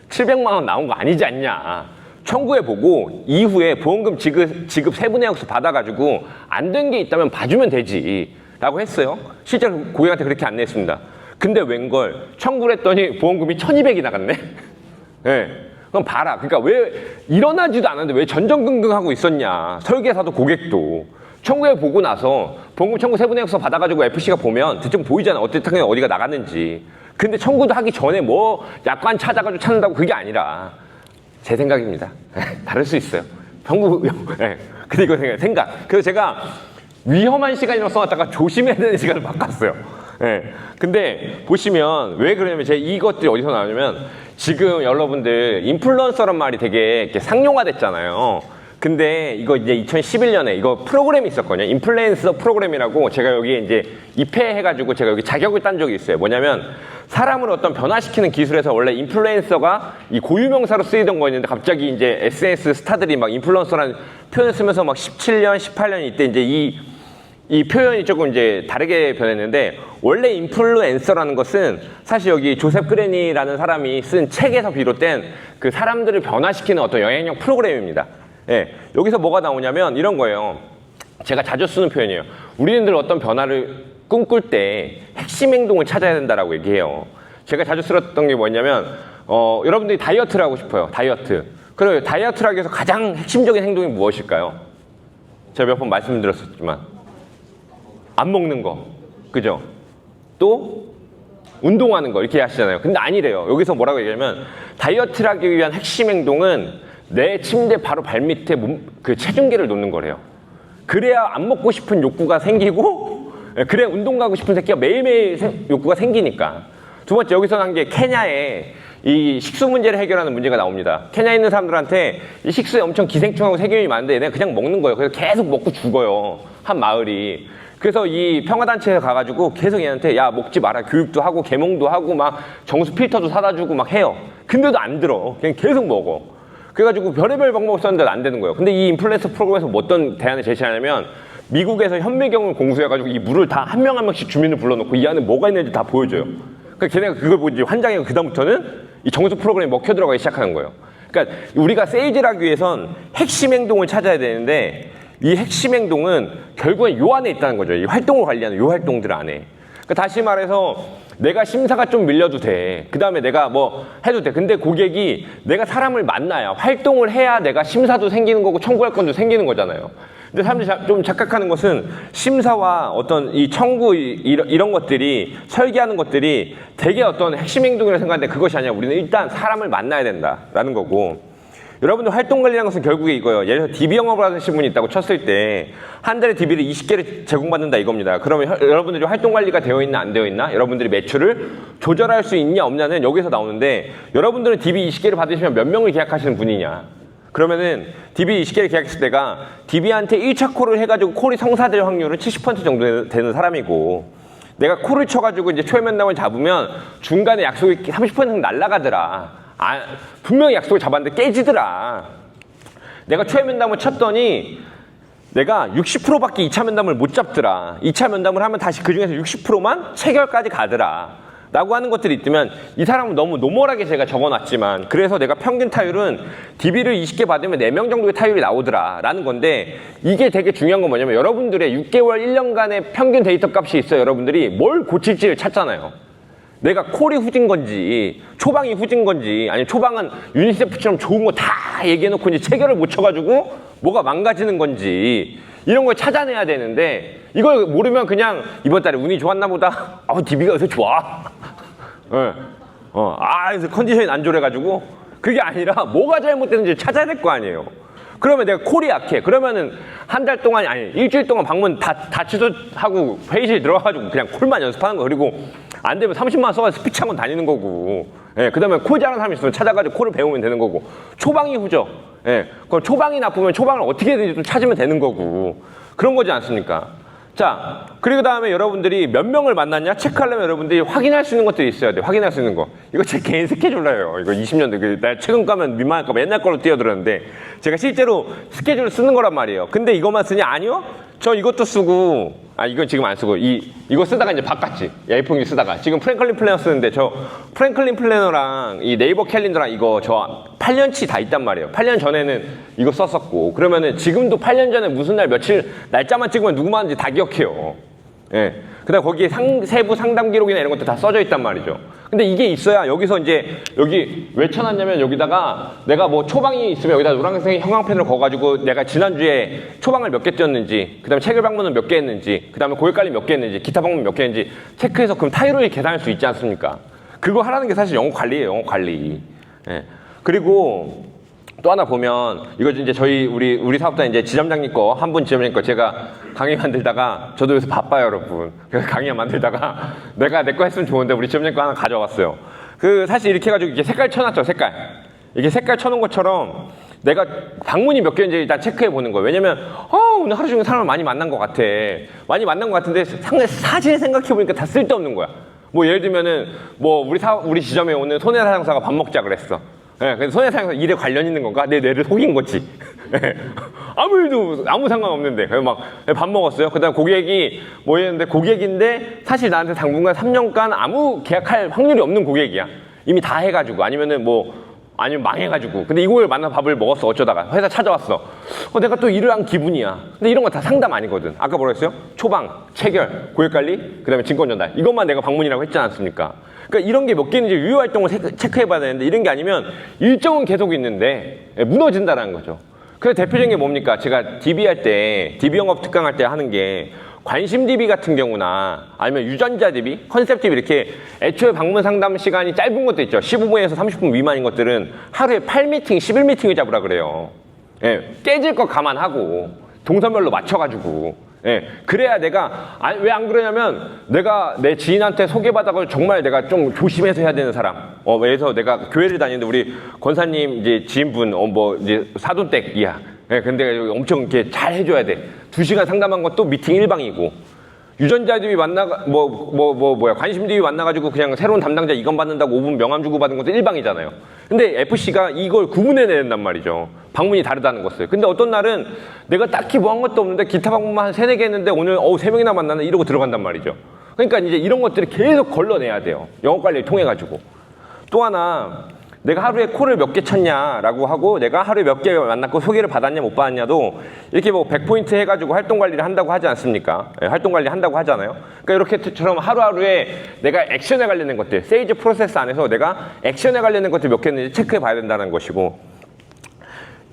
700만 원 나온 거 아니지 않냐. 청구해보고 이후에 보험금 지급 세분의 약수 받아가지고 안 된 게 있다면 봐주면 되지. 라고 했어요. 실제로 고객한테 그렇게 안내했습니다. 근데 웬걸 청구를 했더니 보험금이 1200이 나갔네. 네. 그럼 봐라. 그러니까 왜 일어나지도 않았는데 왜 전전긍긍하고 있었냐. 설계사도 고객도. 청구해 보고 나서 보험금 청구 세부내역서 받아가지고 FC가 보면 대충 보이잖아. 어떻게 어디가 나갔는지. 근데 청구도 하기 전에 뭐 약관 찾아가지고 찾는다고 그게 아니라 제 생각입니다. 다를 수 있어요. 청구, 네. 근데 이거 생각. 그래서 제가 위험한 시간이라고 써놨다가 조심해야 되는 시간을 바꿨어요. 네. 근데 보시면 왜 그러냐면 제가 이것들이 어디서 나오냐면 지금 여러분들 인플루언서란 말이 되게 이렇게 상용화됐잖아요. 근데 이거 이제 2011년에 이거 프로그램이 있었거든요. 인플루언서 프로그램이라고 제가 여기에 이제 입회해가지고 제가 여기 자격을 딴 적이 있어요. 뭐냐면 사람을 어떤 변화시키는 기술에서 원래 인플루언서가 이 고유명사로 쓰이던 거였는데 갑자기 이제 SNS 스타들이 막 인플루언서라는 표현을 쓰면서 막 17년, 18년 이때 이제 이 표현이 조금 이제 다르게 변했는데 원래 인플루엔서라는 것은 사실 여기 조셉 그레니라는 사람이 쓴 책에서 비롯된 그 사람들을 변화시키는 어떤 영향력 프로그램입니다. 예, 여기서 뭐가 나오냐면 이런 거예요. 제가 자주 쓰는 표현이에요. 우리들 어떤 변화를 꿈꿀 때 핵심 행동을 찾아야 된다라고 얘기해요. 제가 자주 쓰었던 게 뭐냐면 여러분들이 다이어트를 하고 싶어요. 다이어트. 그럼 다이어트를 하기 위해서 가장 핵심적인 행동이 무엇일까요? 제가 몇 번 말씀드렸었지만 안 먹는 거, 그죠? 또 운동하는 거 이렇게 하시잖아요. 근데 아니래요. 여기서 뭐라고 얘기하면 다이어트를 하기 위한 핵심 행동은 내 침대 바로 발밑에 그 체중계를 놓는 거래요. 그래야 안 먹고 싶은 욕구가 생기고 그래야 운동 가고 싶은 새끼가 매일매일 욕구가 생기니까. 두 번째 여기서 난 게 케냐에 이 식수 문제를 해결하는 문제가 나옵니다. 케냐에 있는 사람들한테 이 식수에 엄청 기생충하고 세균이 많은데 얘네가 그냥 먹는 거예요. 그래서 계속 먹고 죽어요. 한 마을이. 그래서 이 평화단체에 가가지고 계속 얘한테 야 먹지 마라 교육도 하고 계몽도 하고 막 정수 필터도 사다 주고 막 해요. 근데도 안 들어. 그냥 계속 먹어. 그래가지고 별의별 방법을 썼는데 안 되는 거예요. 근데 이 인플루엔서 프로그램에서 뭐 어떤 대안을 제시하냐면 미국에서 현미경을 공수해가지고 이 물을 다 한 명 한 명씩 주민을 불러놓고 이 안에 뭐가 있는지 다 보여줘요. 그러니까 걔네가 그걸 보지 환장해서 그다음부터는 이 정수 프로그램이 먹혀 들어가기 시작하는 거예요. 그러니까 우리가 세일즈를 하기 위해선 핵심 행동을 찾아야 되는데 이 핵심 행동은 결국엔 요 안에 있다는 거죠. 이 활동을 관리하는 요 활동들 안에. 그러니까 다시 말해서 내가 심사가 좀 밀려도 돼. 그 다음에 내가 뭐 해도 돼. 근데 고객이 내가 사람을 만나야 활동을 해야 내가 심사도 생기는 거고 청구할 건도 생기는 거잖아요. 근데 사람들이 좀 착각하는 것은 심사와 어떤 이 청구 이런 것들이 설계하는 것들이 되게 어떤 핵심 행동이라고 생각하는데 그것이 아니라 우리는 일단 사람을 만나야 된다라는 거고 여러분들 활동관리라는 것은 결국에 이거예요. 예를 들어서 DB 영업을 하시는 분이 있다고 쳤을 때 한 달에 DB를 20개를 제공받는다 이겁니다. 그러면 여러분들이 활동관리가 되어 있나 안 되어 있나 여러분들이 매출을 조절할 수 있냐 없냐는 여기서 나오는데 여러분들은 DB 20개를 받으시면 몇 명을 계약하시는 분이냐 그러면은 DB 20개를 계약했을 때가 DB한테 1차 콜을 해가지고 콜이 성사될 확률은 70% 정도 되는 사람이고 내가 콜을 쳐가지고 이제 초회 면담을 잡으면 중간에 약속이 30% 날라가더라. 분명히 약속을 잡았는데 깨지더라. 내가 초회 면담을 쳤더니 내가 60%밖에 2차 면담을 못 잡더라. 2차 면담을 하면 다시 그중에서 60%만 체결까지 가더라. 라고 하는 것들이 있다면 이 사람은 너무 노멀하게 제가 적어놨지만 그래서 내가 평균 타율은 DB를 20개 받으면 4명 정도의 타율이 나오더라 라는 건데 이게 되게 중요한 건 뭐냐면 여러분들의 6개월 1년간의 평균 데이터 값이 있어요. 여러분들이 뭘 고칠지를 찾잖아요. 내가 콜이 후진 건지 초방이 후진 건지 아니면 초방은 유니세프처럼 좋은 거 다 얘기해놓고 이제 체결을 못 쳐가지고 뭐가 망가지는 건지 이런 걸 찾아내야 되는데 이걸 모르면 그냥 이번 달에 운이 좋았나 보다. DB가 요새 좋아. 그래서 컨디션이 안 좋아가지고 그게 아니라 뭐가 잘못됐는지 찾아야 될 거 아니에요. 그러면 내가 콜이 약해. 그러면은 한 달 동안 아니 일주일 동안 방문 다 취소하고 회의실 들어가가지고 그냥 콜만 연습하는 거. 그리고 안 되면 30만 원 써가지고 스피치 학원 다니는 거고. 그 다음에 콜 잘하는 사람이 있으면 찾아가지고 콜을 배우면 되는 거고. 초방이 후져. 그럼 초방이 나쁘면 초방을 어떻게든지 좀 찾으면 되는 거고. 그런 거지 않습니까? 자, 그리고 다음에 여러분들이 몇 명을 만났냐 체크하려면 여러분들이 확인할 수 있는 것들이 있어야 돼요. 확인할 수 있는 거. 이거 제 개인 스케줄러예요. 이거 20년대. 나 최근 가면 민망할까 봐 옛날 걸로 뛰어들었는데 제가 실제로 스케줄을 쓰는 거란 말이에요. 근데 이것만 쓰냐? 아니요. 저 이것도 쓰고 이건 지금 안 쓰고 이거 쓰다가 이제 바꿨지. 야이폰기 쓰다가 지금 프랭클린 플래너 쓰는데 저 프랭클린 플래너랑 이 네이버 캘린더랑 이거 저 8년치 다 있단 말이에요. 8년 전에는 이거 썼었고 그러면은 지금도 8년 전에 무슨 날 며칠 날짜만 찍으면 누구 맞는지 다 기억해요. 예. 그다음 거기에 세부 상담 기록이나 이런 것도 다 써져 있단 말이죠. 근데 이게 있어야 여기서 이제 여기 왜 쳐놨냐면 여기다가 내가 뭐 초방이 있으면 여기다 노란색 형광펜으로 그어가지고 내가 지난주에 초방을 몇 개 뛰었는지, 그다음에 체결 방문은 몇 개 했는지, 그다음에 고객 관리 몇 개 했는지, 기타 방문 몇 개 했는지 체크해서 그럼 타이로를 계산할 수 있지 않습니까? 그거 하라는 게 사실 영업 관리예요, 영업 관리. 예. 그리고 또 하나 보면 이거 이제 저희 우리 사업자 이제 지점장님 거 한 분 지점장님 거 제가 강의 만들다가 저도 요새 바빠요 여러분. 그래서 강의 만들다가 내가 내 거 했으면 좋은데 우리 지점장님 거 하나 가져왔어요. 그 사실 이렇게 해가지고 이게 색깔 쳐놨죠, 색깔. 이게 색깔 쳐놓은 것처럼 내가 방문이 몇 개인지 일단 체크해 보는 거예요. 왜냐면 오늘 하루 종일 사람을 많이 만난 것 같아. 많이 만난 것 같은데 상당히 사실 생각해 보니까 다 쓸데없는 거야. 뭐 예를 들면은 뭐 우리 지점에 오는 손해사상사가 밥 먹자 그랬어. 예, 그래서 손해상사 일에 관련 있는 건가? 내 뇌를 속인 거지. 예, 아무 상관없는데. 그래서 막 밥 먹었어요. 그 다음 고객이 뭐 했는데 고객인데 사실 나한테 당분간 3년간 아무 계약할 확률이 없는 고객이야. 이미 다 해가지고 아니면 망해가지고. 근데 이걸 만나 밥을 먹었어. 어쩌다가 회사 찾아왔어. 내가 또 일을 한 기분이야. 근데 이런 거 다 상담 아니거든. 아까 뭐라 했어요? 초방, 체결, 고객관리, 그 다음에 증권 전달. 이것만 내가 방문이라고 했지 않습니까? 그러니까 이런 게 몇 개 있는지 유효 활동을 체크해봐야 되는데 이런 게 아니면 일정은 계속 있는데 무너진다는 거죠. 그래서 대표적인 게 뭡니까? 제가 DB 할 때, DB 영업 특강 할 때 하는 게 관심 DB 같은 경우나 아니면 유전자 DB, 컨셉 DB 이렇게 애초에 방문 상담 시간이 짧은 것도 있죠. 15분에서 30분 미만인 것들은 하루에 8미팅, 11미팅을 잡으라 그래요. 예, 깨질 거 감안하고 동선별로 맞춰가지고 예, 그래야 내가 왜 안 그러냐면 내가 내 지인한테 소개받아서 정말 내가 좀 조심해서 해야 되는 사람. 그래서 내가 교회를 다니는데 우리 권사님 이제 지인분 뭐 이제 사돈댁이야. 예, 근데 엄청 이렇게 잘 해줘야 돼. 2시간 상담한 것도 미팅 1방이고. 유전자들이 관심들이 만나가지고 그냥 새로운 담당자 이건 받는다고 5분 명함 주고 받은 것도 1방이잖아요. 근데 FC가 이걸 구분해낸단 말이죠. 방문이 다르다는 것을. 근데 어떤 날은 내가 딱히 뭐 한 것도 없는데 기타 방문만 한 3-4개 했는데 오늘 3명이나 만나네 이러고 들어간단 말이죠. 그러니까 이제 이런 것들을 계속 걸러내야 돼요. 영업관리를 통해가지고. 또 하나, 내가 하루에 콜을 몇 개 쳤냐라고 하고 내가 하루에 몇 개 만났고 소개를 받았냐 못 받았냐도 이렇게 뭐 100포인트 해가지고 활동관리를 한다고 하지 않습니까? 예, 활동관리 한다고 하잖아요. 그러니까 이렇게처럼 하루하루에 내가 액션에 관련된 것들, 세일즈 프로세스 안에서 내가 액션에 관련된 것들 몇 개 했는지 체크해 봐야 된다는 것이고,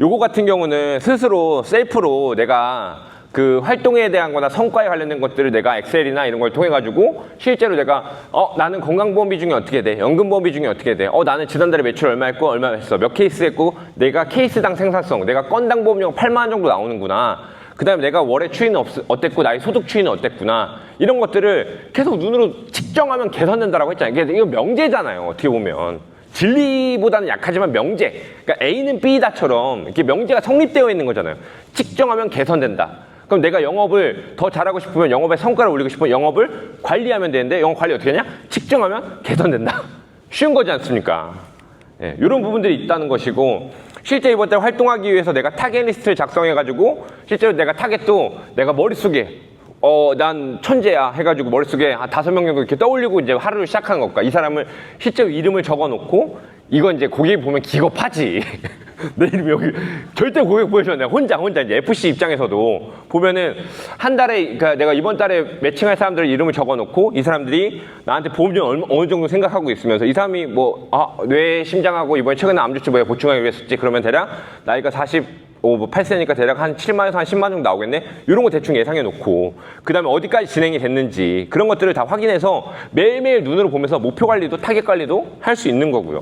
요거 같은 경우는 스스로 셀프로 내가 그 활동에 대한 거나 성과에 관련된 것들을 내가 엑셀이나 이런 걸 통해 가지고 실제로 내가 나는 건강보험 비중이 어떻게 돼? 연금보험 비중이 어떻게 돼? 나는 지난달에 매출 얼마 했고 얼마 했어? 몇 케이스 했고 내가 케이스당 생산성, 내가 건당 보험료가 8만 원 정도 나오는구나. 그 다음에 내가 월의 추이는 어땠고 나의 소득 추이는 어땠구나. 이런 것들을 계속 눈으로 측정하면 개선된다라고 했잖아요. 이거 명제잖아요. 어떻게 보면. 진리보다는 약하지만 명제. 그러니까 A는 B다처럼 이렇게 명제가 성립되어 있는 거잖아요. 측정하면 개선된다. 그럼 내가 영업을 더 잘하고 싶으면 영업의 성과를 올리고 싶으면 영업을 관리하면 되는데 영업 관리 어떻게 하냐? 측정하면 개선된다. 쉬운 거지 않습니까? 예, 이런 부분들이 있다는 것이고, 실제 이번 달 활동하기 위해서 내가 타겟 리스트를 작성해가지고 실제로 내가 타겟도 내가 머릿속에 난 천재야 해가지고 머릿속에 한 5명 정도 이렇게 떠올리고 이제 하루를 시작하는 것과 이 사람을 실제로 이름을 적어놓고 이건 이제 고객이 보면 기겁하지. 내 이름 여기 절대 고객 보여주면 내가 혼자 이제 FC 입장에서도 보면은 한 달에 그러니까 내가 이번 달에 매칭할 사람들 이름을 적어놓고 이 사람들이 나한테 보험료 어느 정도 생각하고 있으면서 이 사람이 뇌 심장하고 이번에 최근에 암주치 뭐야 보충하기 위해서지 그러면 대략 나이가 8세니까 대략 한 7만에서 한 10만 정도 나오겠네? 이런 거 대충 예상해 놓고 그 다음에 어디까지 진행이 됐는지 그런 것들을 다 확인해서 매일매일 눈으로 보면서 목표 관리도 타겟 관리도 할 수 있는 거고요.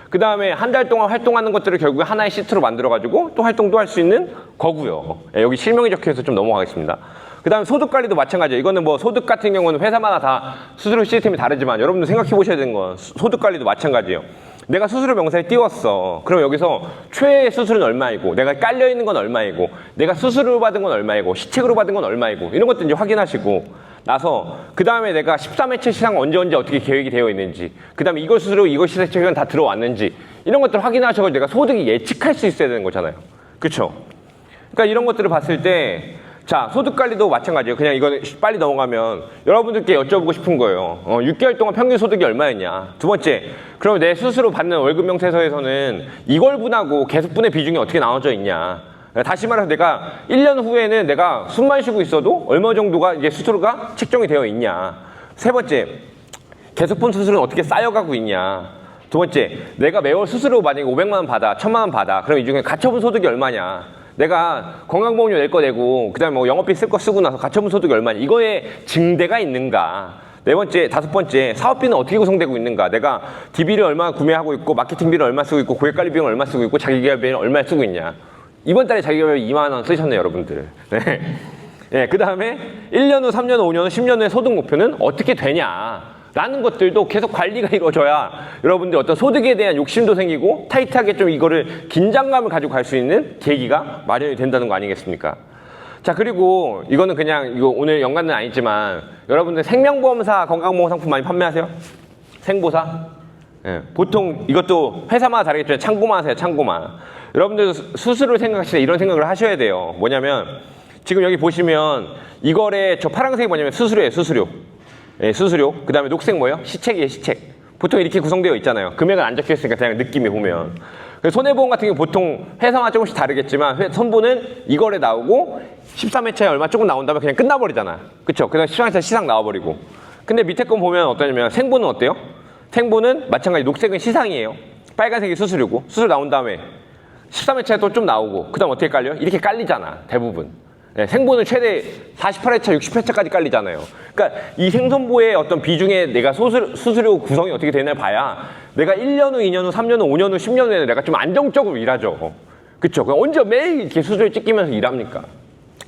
그 다음에 한 달 동안 활동하는 것들을 결국에 하나의 시트로 만들어가지고 또 활동도 할 수 있는 거고요. 여기 실명이 적혀서 좀 넘어가겠습니다. 그 다음에 소득 관리도 마찬가지예요. 이거는 뭐 소득 같은 경우는 회사마다 다 수수료 시스템이 다르지만 여러분들 생각해 보셔야 되는 건 소득 관리도 마찬가지예요. 내가 수수료 명세에 띄웠어. 그럼 여기서 최애 수수료는 얼마이고 내가 깔려있는 건 얼마이고 내가 수수료 받은 건 얼마이고 시책으로 받은 건 얼마이고 이런 것들 이제 확인하시고 나서 그 다음에 내가 13회차 시상 언제 어떻게 계획이 되어 있는지 그 다음에 이걸 수수료 이걸 시세책은 다 들어왔는지 이런 것들을 확인하셔서 내가 소득이 예측할 수 있어야 되는 거잖아요. 그렇죠? 그러니까 이런 것들을 봤을 때 자, 소득관리도 마찬가지예요. 그냥 이거 빨리 넘어가면 여러분들께 여쭤보고 싶은 거예요. 6개월 동안 평균 소득이 얼마였냐? 두 번째, 그럼 내 스스로 받는 월급 명세서에서는 이걸 분하고 계속 분의 비중이 어떻게 나눠져 있냐? 다시 말해서 내가 1년 후에는 내가 숨만 쉬고 있어도 얼마 정도가 이게 수수료가 책정이 되어 있냐. 세 번째, 계속분 수수료는 어떻게 쌓여가고 있냐. 두 번째, 내가 매월 수수료 만약에 500만 원 받아, 1000만 원 받아. 그럼 이 중에 가처분 소득이 얼마냐. 내가 건강보험료 낼 거 내고 그다음에 뭐 영업비 쓸 거 쓰고 나서 가처분 소득이 얼마냐. 이거에 증대가 있는가. 네 번째, 다섯 번째, 사업비는 어떻게 구성되고 있는가. 내가 DB를 얼마 구매하고 있고 마케팅비를 얼마 쓰고 있고 고객관리 비용을 얼마 쓰고 있고 자기계발비는 얼마 쓰고 있냐. 이번 달에 자기계발비 2만 원 쓰셨네요, 여러분들. 네. 네, 그 다음에 1년 후, 3년 후, 5년 후, 10년 후의 소득 목표는 어떻게 되냐. 라는 것들도 계속 관리가 이루어져야 여러분들 어떤 소득에 대한 욕심도 생기고 타이트하게 좀 이거를 긴장감을 가지고 갈 수 있는 계기가 마련이 된다는 거 아니겠습니까? 자, 그리고 이거는 그냥 이거 오늘 연관은 아니지만 여러분들 생명보험사 건강보험 상품 많이 판매하세요? 생보사? 예, 보통 이것도 회사마다 다르겠지만 참고만 하세요, 참고만. 여러분들 수수료를 생각하실 때 이런 생각을 하셔야 돼요. 뭐냐면 지금 여기 보시면 이거래 저 파란색이 뭐냐면 수수료예요, 수수료. 예, 수수료. 그 다음에 녹색 뭐예요? 시책이에요, 시책. 보통 이렇게 구성되어 있잖아요. 금액은 안 적혀 있으니까 그냥 느낌이 보면. 손해보험 같은 경우 보통 회사마다 조금씩 다르겠지만 선보는 이거래 나오고 13회차에 얼마 조금 나온다면 그냥 끝나버리잖아. 그쵸? 그다음 13회차 시상 나와버리고. 근데 밑에 거 보면 어떠냐면 생보는 어때요? 생보는 마찬가지 녹색은 시상이에요. 빨간색이 수수료고 수수료 나온 다음에 13회차에 또 좀 나오고 그 다음 어떻게 깔려요? 이렇게 깔리잖아, 대부분. 네, 생보는 최대 48회차, 60회차까지 깔리잖아요. 그러니까 이 생선보의 어떤 비중에 내가 수수료 구성이 어떻게 되나 봐야 내가 1년 후, 2년 후, 3년 후, 5년 후, 10년 후에는 내가 좀 안정적으로 일하죠. 그쵸? 그럼 언제 매일 이렇게 수수료 찍히면서 일합니까?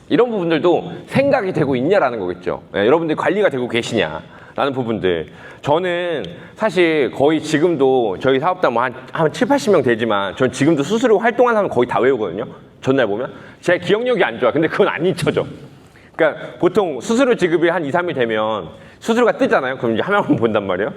이런 부분들도 생각이 되고 있냐라는 거겠죠. 네, 여러분들이 관리가 되고 계시냐라는 부분들. 저는 사실 거의 지금도 저희 사업단 뭐 한 7, 80명 되지만 전 지금도 수수료 활동하는 사람 거의 다 외우거든요. 전날 보면. 제 기억력이 안 좋아. 근데 그건 안 잊혀져. 그러니까 보통 수수료 지급이 한 2, 3일 되면 수수료가 뜨잖아요. 그럼 이제 화면만 본단 말이에요.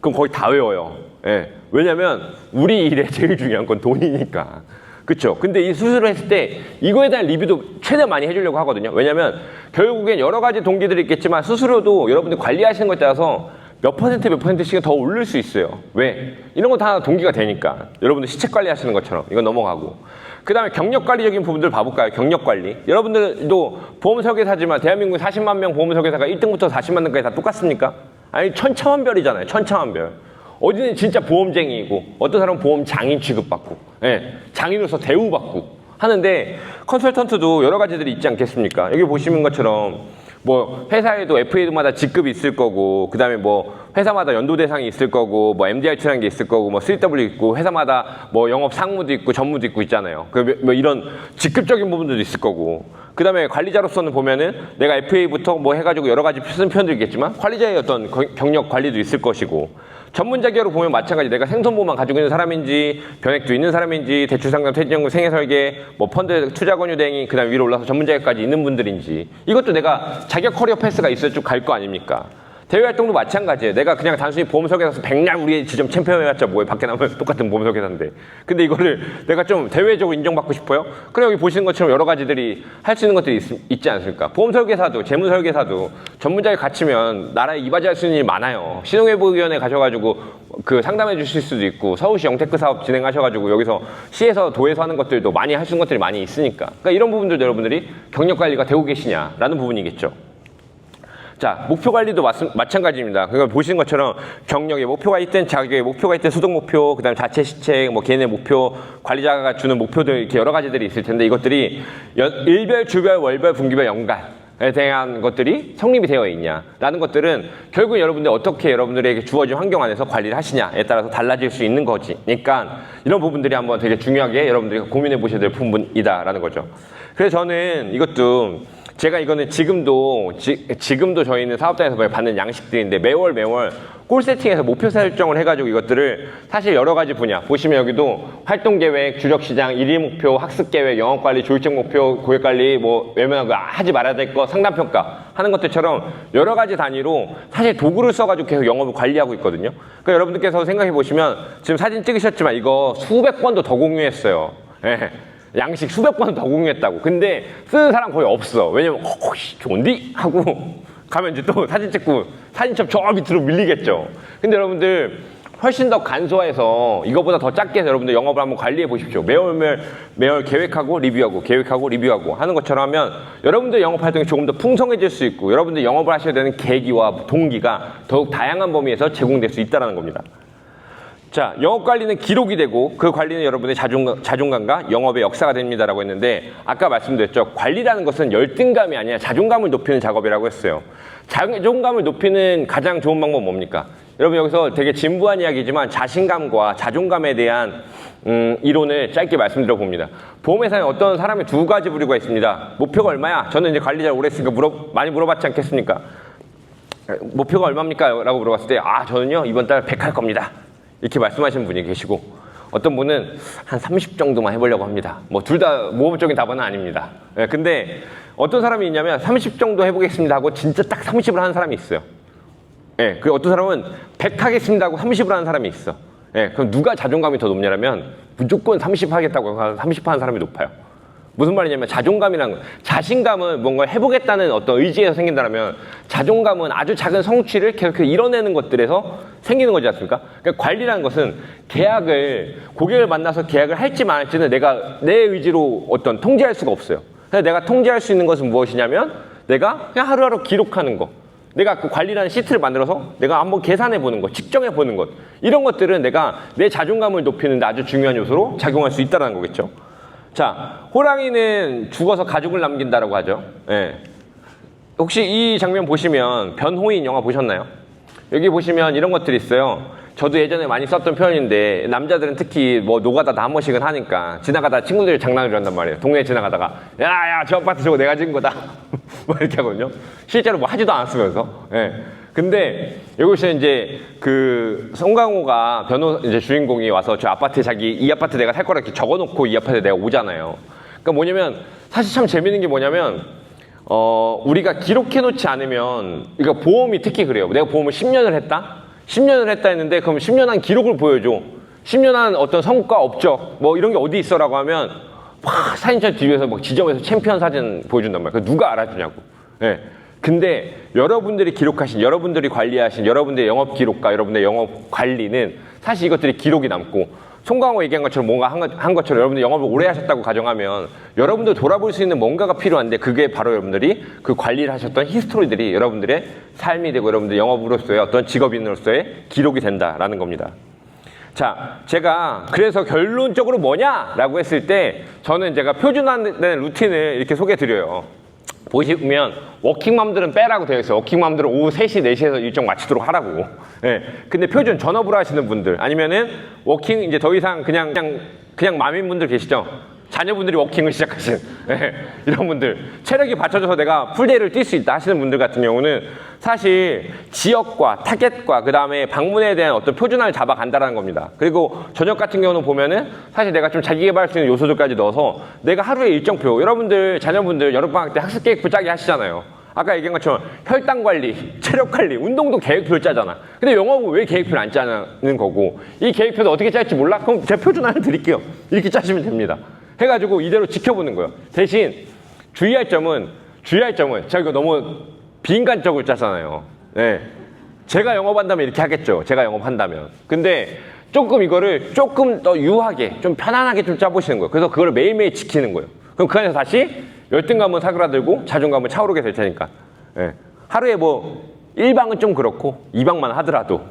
그럼 거의 다 외워요. 예. 왜냐면 우리 일에 제일 중요한 건 돈이니까. 그쵸? 근데 이 수수료 했을 때 이거에 대한 리뷰도 최대한 많이 해주려고 하거든요. 왜냐면 결국엔 여러 가지 동기들이 있겠지만 수수료도 여러분들 관리하시는 것에 따라서 몇 퍼센트씩은 더 오를 수 있어요. 왜? 이런 거 다 동기가 되니까. 여러분들 시책 관리하시는 것처럼 이건 넘어가고. 그 다음에 경력관리적인 부분들 봐볼까요? 경력관리. 여러분들도 보험설계사지만 대한민국 40만 명 보험설계사가 1등부터 40만 명까지 다 똑같습니까? 아니 천차만별이잖아요. 천차만별. 어디는 진짜 보험쟁이이고 어떤 사람은 보험장인 취급받고 예, 장인으로서 대우받고 하는데 컨설턴트도 여러 가지들이 있지 않겠습니까? 여기 보시는 것처럼 뭐 회사에도 FA마다 직급이 있을 거고 그 다음에 뭐 회사마다 연도 대상이 있을 거고 뭐 MDRT라는 게 있을 거고 뭐 3W 있고 회사마다 뭐 영업 상무도 있고 전무도 있고 있잖아요. 뭐 이런 직급적인 부분들도 있을 거고 그 다음에 관리자로서는 보면은 내가 FA부터 뭐 해가지고 여러 가지 쓴 표현도 있겠지만 관리자의 어떤 경력 관리도 있을 것이고 전문 자격으로 보면 마찬가지 내가 생선보험만 가지고 있는 사람인지 변액도 있는 사람인지 대출상담 퇴직연금 생애설계 뭐 펀드 투자 권유 대행이 그 다음 위로 올라서 전문 자격까지 있는 분들인지 이것도 내가 자격 커리어 패스가 있어야 쭉 갈 거 아닙니까? 대외 활동도 마찬가지예요. 내가 그냥 단순히 보험 설계사서 백날 우리 지점 챔피언 해봤자 뭐에 밖에 나오면 똑같은 보험 설계사인데 근데 이거를 내가 좀 대외적으로 인정받고 싶어요? 그래 여기 보시는 것처럼 여러 가지들이 할 수 있는 것들이 있지 않습니까? 보험 설계사도 재무 설계사도 전문 자격 갖추면 나라에 이바지할 수 있는 일이 많아요. 신용회복위원회 가셔가지고 그 상담해 주실 수도 있고 서울시 영테크 사업 진행하셔가지고 여기서 시에서 도에서 하는 것들도 많이 할 수 있는 것들이 많이 있으니까 그러니까 이런 부분들도 여러분들이 경력 관리가 되고 계시냐라는 부분이겠죠. 자, 목표 관리도 마찬가지입니다. 그러니까 보시는 것처럼 경력의 목표가 있든 자격의 목표가 있든 소득 목표, 그 다음에 자체 시책, 뭐 개인의 목표, 관리자가 주는 목표들 이렇게 여러 가지들이 있을 텐데 이것들이 일별, 주별, 월별, 분기별, 연간에 대한 것들이 성립이 되어 있냐라는 것들은 결국 여러분들 어떻게 여러분들에게 주어진 환경 안에서 관리를 하시냐에 따라서 달라질 수 있는 거지. 그러니까 이런 부분들이 한번 되게 중요하게 여러분들이 고민해 보셔야 될 부분이다라는 거죠. 그래서 저는 이것도 제가 이거는 지금도 저희는 사업단에서 받는 양식들인데 매월 골 세팅해서 목표 설정을 해가지고 이것들을 사실 여러 가지 분야 보시면 여기도 활동계획, 주력시장, 일일 목표, 학습계획, 영업관리, 조직적 목표, 고객관리 뭐 외면한 거 하지 말아야 될 거, 상담평가 하는 것들처럼 여러 가지 단위로 사실 도구를 써가지고 계속 영업을 관리하고 있거든요. 그러니까 여러분들께서 생각해 보시면 지금 사진 찍으셨지만 이거 수백 번도 더 공유했어요. 예. 양식 수백 번 더 공유했다고. 근데 쓰는 사람 거의 없어. 왜냐면 혹시 좋은디? 하고 가면 이제 또 사진 찍고 사진첩 저 밑으로 밀리겠죠. 근데 여러분들 훨씬 더 간소화해서 이거보다 더 작게 해서 여러분들 영업을 한번 관리해 보십시오. 매월 계획하고 리뷰하고 계획하고 리뷰하고 하는 것처럼 하면 여러분들 영업 활동이 조금 더 풍성해질 수 있고 여러분들 영업을 하셔야 되는 계기와 동기가 더욱 다양한 범위에서 제공될 수 있다는 겁니다. 자, 영업 관리는 기록이 되고 그 관리는 여러분의 자존감과 영업의 역사가 됩니다라고 했는데 아까 말씀드렸죠. 관리라는 것은 열등감이 아니라 자존감을 높이는 작업이라고 했어요. 자존감을 높이는 가장 좋은 방법은 뭡니까? 여러분 여기서 되게 진부한 이야기지만 자신감과 자존감에 대한 이론을 짧게 말씀드려 봅니다. 보험회사에 어떤 사람이 두 가지 부류가 있습니다. 목표가 얼마야? 저는 이제 관리 잘 오래 했으니까 많이 물어봤지 않겠습니까? 목표가 얼마입니까? 라고 물어봤을 때 저는요 이번 달 100 할 겁니다. 이렇게 말씀하시는 분이 계시고 어떤 분은 한 30 정도만 해보려고 합니다. 뭐 둘 다 모범적인 답안은 아닙니다. 근데 어떤 사람이 있냐면 30 정도 해보겠습니다 하고 진짜 딱 30을 하는 사람이 있어요. 그 어떤 사람은 100 하겠습니다 하고 30을 하는 사람이 있어. 그럼 누가 자존감이 더 높냐면 무조건 30 하겠다고 해서 30 하는 사람이 높아요. 무슨 말이냐면 자존감이라는 거, 자신감은 뭔가 해보겠다는 어떤 의지에서 생긴다면 자존감은 아주 작은 성취를 계속 이뤄내는 것들에서 생기는 거지 않습니까? 그러니까 관리라는 것은 고객을 만나서 계약을 할지 말지는 내가 내 의지로 어떤 통제할 수가 없어요. 그래서 내가 통제할 수 있는 것은 무엇이냐면 내가 그냥 하루하루 기록하는 거. 내가 그 관리라는 시트를 만들어서 내가 한번 계산해 보는 것, 측정해 보는 것. 이런 것들은 내가 내 자존감을 높이는 데 아주 중요한 요소로 작용할 수 있다는 거겠죠. 자, 호랑이는 죽어서 가죽을 남긴다라고 하죠. 혹시 이 장면 보시면 변호인 영화 보셨나요? 여기 보시면 이런 것들이 있어요. 저도 예전에 많이 썼던 표현인데 남자들은 특히 뭐 노가다 다 한 번씩은 하니까 지나가다 친구들이 장난을 한단 말이에요. 동네에 지나가다가 야야 저 아파트 저거 내가 지은 거다 뭐 이렇게 하거든요. 실제로 뭐 하지도 않았으면서. 근데 여기서 이제 그 송강호가 이제 주인공이 와서 저 아파트에 이 아파트 내가 살 거라 이렇게 적어놓고 이 아파트에 내가 오잖아요. 그러니까 뭐냐면 사실 참 재밌는 게 뭐냐면 우리가 기록해 놓지 않으면 그러니까 보험이 특히 그래요. 내가 보험을 10년을 했다 했는데 그럼 10년 한 기록을 보여줘. 10년 한 어떤 성과 업적 뭐 이런 게 어디 있어라고 하면 막 사진첩 뒤에서 막 지점에서 챔피언 사진 보여준단 말이야. 누가 알아주냐고. 근데 여러분들이 기록하신, 여러분들이 관리하신 여러분들의 영업 기록과 여러분들의 영업 관리는 사실 이것들이 기록이 남고 송강호 얘기한 것처럼 뭔가 한 것처럼 여러분들 영업을 오래 하셨다고 가정하면 여러분들 돌아볼 수 있는 뭔가가 필요한데 그게 바로 여러분들이 그 관리를 하셨던 히스토리들이 여러분들의 삶이 되고 여러분들 영업으로서의 어떤 직업인으로서의 기록이 된다라는 겁니다. 자, 제가 그래서 결론적으로 뭐냐라고 했을 때 저는 제가 표준화된 루틴을 이렇게 소개해드려요. 보시면 워킹맘들은 빼라고 되어 있어요. 워킹맘들은 오후 3시, 4시에서 일정 마치도록 하라고. 근데 표준 전업으로 하시는 분들 아니면은 워킹 이제 더 이상 그냥 맘인 분들 계시죠? 자녀분들이 워킹을 시작하신 이런 분들 체력이 받쳐져서 내가 풀데이를 뛸 수 있다 하시는 분들 같은 경우는 사실 지역과 타겟과 그 다음에 방문에 대한 어떤 표준화를 잡아간다는 겁니다. 그리고 저녁 같은 경우는 보면은 사실 내가 좀 자기 개발할 수 있는 요소들까지 넣어서 내가 하루에 일정표 여러분들 자녀분들 여름방학 때 학습 계획표 짜기 하시잖아요. 아까 얘기한 것처럼 혈당 관리, 체력 관리, 운동도 계획표를 짜잖아. 근데 영업은 왜 계획표를 안 짜는 거고 이 계획표도 어떻게 짤지 몰라? 그럼 제가 표준화를 드릴게요. 이렇게 짜시면 됩니다. 해가지고 이대로 지켜보는 거예요. 대신 주의할 점은 제가 이거 너무 비인간적으로 짜잖아요. 제가 영업한다면 이렇게 하겠죠. 제가 영업한다면. 근데 이거를 조금 더 유하게 좀 편안하게 좀 짜보시는 거예요. 그래서 그걸 매일매일 지키는 거예요. 그럼 그 안에서 다시 열등감은 사그라들고 자존감은 차오르게 될 테니까. 하루에 뭐 1방은 좀 그렇고 2방만 하더라도.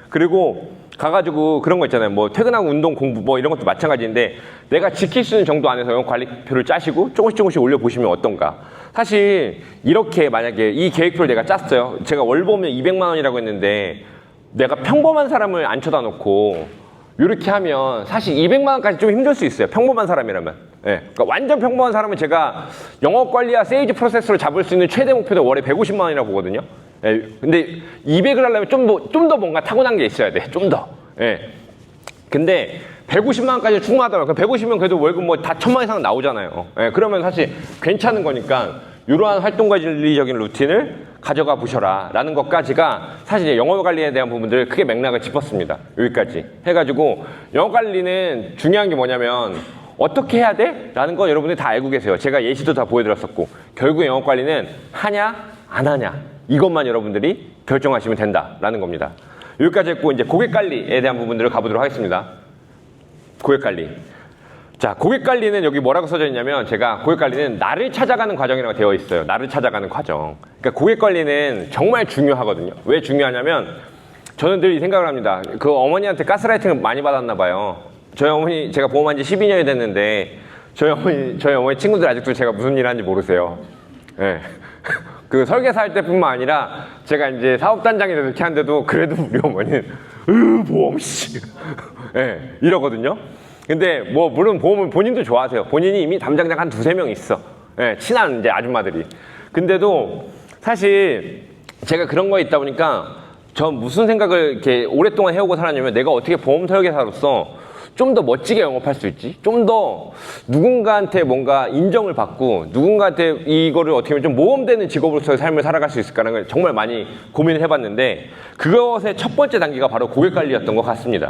그리고 가가지고 그런 거 있잖아요. 뭐 퇴근하고 운동 공부 뭐 이런 것도 마찬가지인데 내가 지킬 수 있는 정도 안에서 영업 관리표를 짜시고 조금씩 올려보시면 어떤가. 사실 이렇게 만약에 이 계획표를 내가 짰어요. 제가 월 보면 200만 원이라고 했는데 내가 평범한 사람을 안 쳐다놓고 이렇게 하면 사실 200만 원까지 좀 힘들 수 있어요. 평범한 사람이라면. 그러니까 완전 평범한 사람은 제가 영업 관리와 세일즈 프로세스로 잡을 수 있는 최대 목표도 월에 150만 원이라고 보거든요. 근데 200을 하려면 좀 더 뭔가 타고난 게 있어야 돼. 좀 더. 근데 150만 원까지 충분하더라고요. 150면 그래도 월급 뭐 다 1000만 원 이상 나오잖아요. 그러면 사실 괜찮은 거니까 이러한 활동 관리적인 루틴을 가져가 보셔라 라는 것까지가 사실 영업 관리에 대한 부분들 크게 맥락을 짚었습니다. 여기까지 해가지고 영업 관리는 중요한 게 뭐냐면 어떻게 해야 돼? 라는 건 여러분들이 다 알고 계세요. 제가 예시도 다 보여드렸었고 결국에 영업 관리는 하냐 안 하냐 이것만 여러분들이 결정하시면 된다라는 겁니다. 여기까지 했고 이제 고객 관리에 대한 부분들을 가보도록 하겠습니다. 고객 관리. 자, 고객 관리는 여기 뭐라고 써져 있냐면 제가 고객 관리는 나를 찾아가는 과정이라고 되어 있어요. 나를 찾아가는 과정. 그러니까 고객 관리는 정말 중요하거든요. 왜 중요하냐면 저는 늘 이 생각을 합니다. 그 어머니한테 가스라이팅을 많이 받았나 봐요. 저희 어머니 제가 보험한 지 12년이 됐는데 저희 어머니 친구들 아직도 제가 무슨 일 하는지 모르세요. 예. 네. 그 설계사 할 때뿐만 아니라 제가 이제 사업단장이 돼서 이렇게 하는데도 그래도 우리 어머니는 보험 씨 예, 이러거든요. 근데 뭐 물론 보험은 본인도 좋아하세요. 본인이 이미 담당자가 한 두세 명 있어. 예, 친한 이제 아줌마들이. 근데도 사실 제가 그런 거에 있다 보니까 전 무슨 생각을 이렇게 오랫동안 해오고 살았냐면 내가 어떻게 보험 설계사로서 좀 더 멋지게 영업할 수 있지? 좀 더 누군가한테 뭔가 인정을 받고 누군가한테 이거를 어떻게 보면 좀 모험되는 직업으로서의 삶을 살아갈 수 있을까라는 걸 정말 많이 고민을 해봤는데 그것의 첫 번째 단계가 바로 고객 관리였던 것 같습니다.